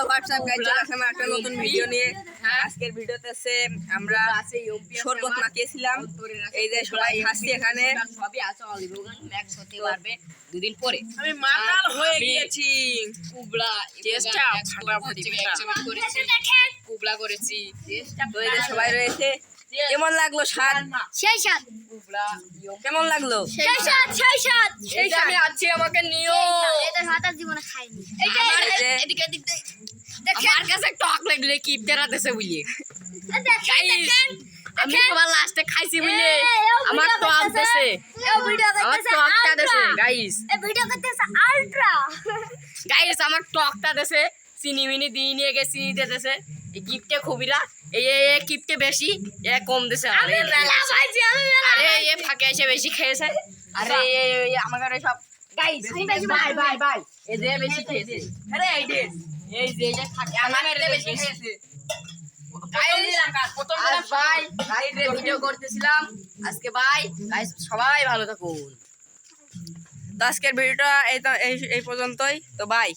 WhatsApp guys, চলে আসলাম একটা নতুন ভিডিও নিয়ে। আজকের ভিডিওতে আমরা শরবত মাখিয়েছিলাম, এই যে সবাই খাচ্ছি এখানে। সবই আছে অলিভগান ম্যাক্স হতে পারবে দুদিন পরে। আমি মাতাল হয়ে গিয়েছি। কুবলা টেস্টটা ফাটাফাটি করেছি, কুবলা করেছি। তো এই যে সবাই রয়েছে। কেমন লাগলো স্বাদ? সেই সাত কুবলা কেমন লাগলো? সেই সাত সেই সাত এই যে আমি আছি, আমাকে নিও। এটা সাতার জীবনে খাইনি। আমার এই যে এদিকে এদিক দিয়ে আমার কাছে টক লাগলে কি তেরাতেছে বুঝলি। দেখেন আমি সবার লাস্টে খাইছি বুঝলি, আমার টক দেছে, এই ভিডিও আমার করতেছে টকটা দেছে আলট্রা, গাইস। এই ভিডিও করতেছে আলট্রা। গাইস আমার টকটা দেছে, চিনি মিনি দিয়ে নিয়ে গেছি, চিনি দিয়ে দেছে। এই গিফটে খুবিরা এই গিফটে বেশি, এ কম দেছে। আমি মেলা খাইছি, আমি মেলা আরে এ ফাঁকে এসে বেশি খেয়েছে। আরে আমার ঘরে সব গাইস আমি বেশি ভাই খাইছি। ভাই ভাই এই যে বেশি খেয়েছে। আরে এই যে এই যে ফাঁকে আমার বেশি খেয়েছে। আজ ভাই রাত্রে ভিডিও করতেছিলাম আজকে ভাই। গাইস সবাই ভালো থাকুন। তো আজকের ভিডিওটা এই পর্যন্তই। তো বাই।